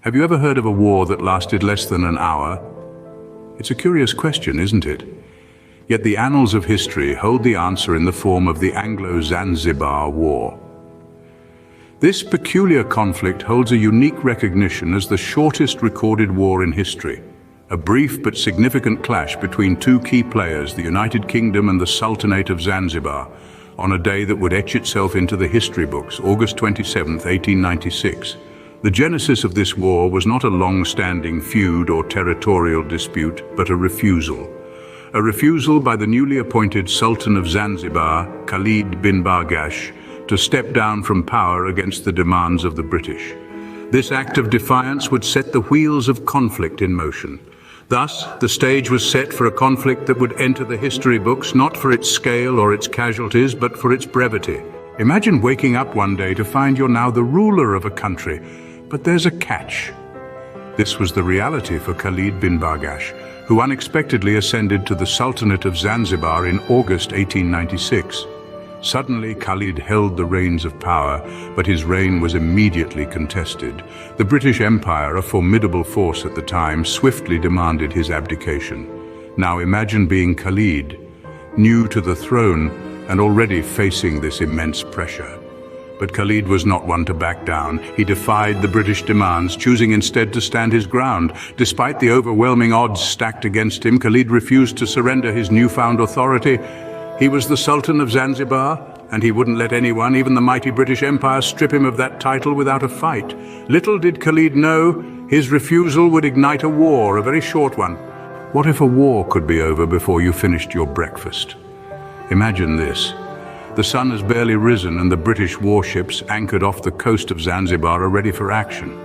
Have you ever heard of a war that lasted less than an hour? It's a curious question, isn't it? Yet the annals of history hold the answer in the form of the Anglo-Zanzibar War. This peculiar conflict holds a unique recognition as the shortest recorded war in history, a brief but significant clash between two key players, the United Kingdom and the Sultanate of Zanzibar, on a day that would etch itself into the history books, August 27, 1896. The genesis of this war was not a long-standing feud or territorial dispute, but a refusal. A refusal by the newly appointed Sultan of Zanzibar, Khalid bin Bargash, to step down from power against the demands of the British. This act of defiance would set the wheels of conflict in motion. Thus, the stage was set for a conflict that would enter the history books not for its scale or its casualties, but for its brevity. Imagine waking up one day to find you're now the ruler of a country, but there's a catch. This was the reality for Khalid bin Bargash, who unexpectedly ascended to the Sultanate of Zanzibar in August 1896. Suddenly, Khalid held the reins of power, but his reign was immediately contested. The British Empire, a formidable force at the time, swiftly demanded his abdication. Now imagine being Khalid, new to the throne and already facing this immense pressure. But Khalid was not one to back down. He defied the British demands, choosing instead to stand his ground. Despite the overwhelming odds stacked against him, Khalid refused to surrender his newfound authority. He was the Sultan of Zanzibar, and he wouldn't let anyone, even the mighty British Empire, strip him of that title without a fight. Little did Khalid know, his refusal would ignite a war, a very short one. What if a war could be over before you finished your breakfast? Imagine this. The sun has barely risen and the British warships anchored off the coast of Zanzibar are ready for action.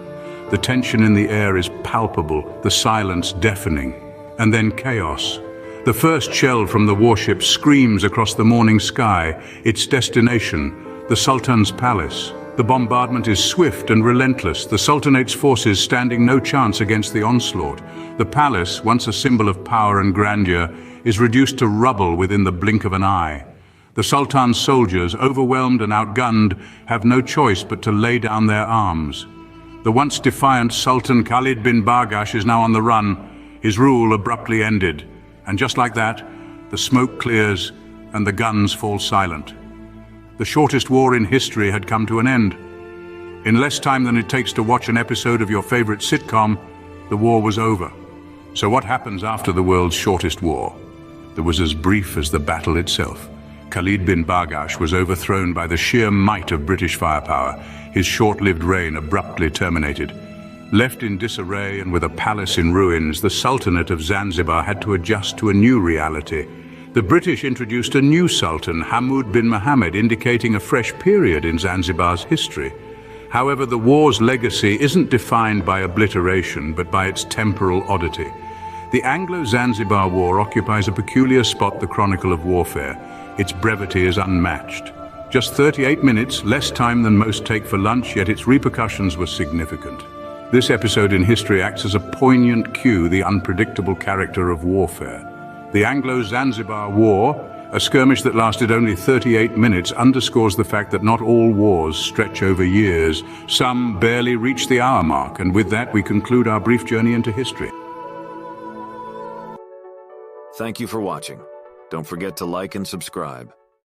The tension in the air is palpable, the silence deafening, and then chaos. The first shell from the warship screams across the morning sky, its destination, the Sultan's palace. The bombardment is swift and relentless, the Sultanate's forces standing no chance against the onslaught. The palace, once a symbol of power and grandeur, is reduced to rubble within the blink of an eye. The Sultan's soldiers, overwhelmed and outgunned, have no choice but to lay down their arms. The once defiant Sultan Khalid bin Bargash is now on the run, his rule abruptly ended. And just like that, the smoke clears and the guns fall silent. The shortest war in history had come to an end. In less time than it takes to watch an episode of your favorite sitcom, the war was over. So what happens after the world's shortest war? That was as brief as the battle itself. Khalid bin Bargash was overthrown by the sheer might of British firepower. His short-lived reign abruptly terminated. Left in disarray and with a palace in ruins, the Sultanate of Zanzibar had to adjust to a new reality. The British introduced a new Sultan, Hamoud bin Mohammed, indicating a fresh period in Zanzibar's history. However, the war's legacy isn't defined by obliteration, but by its temporal oddity. The Anglo-Zanzibar War occupies a peculiar spot in the chronicle of warfare. Its brevity is unmatched. Just 38 minutes, less time than most take for lunch, yet its repercussions were significant. This episode in history acts as a poignant cue, the unpredictable character of warfare. The Anglo-Zanzibar War, a skirmish that lasted only 38 minutes, underscores the fact that not all wars stretch over years. Some barely reach the hour mark, and with that we conclude our brief journey into history. Thank you for watching. Don't forget to like and subscribe.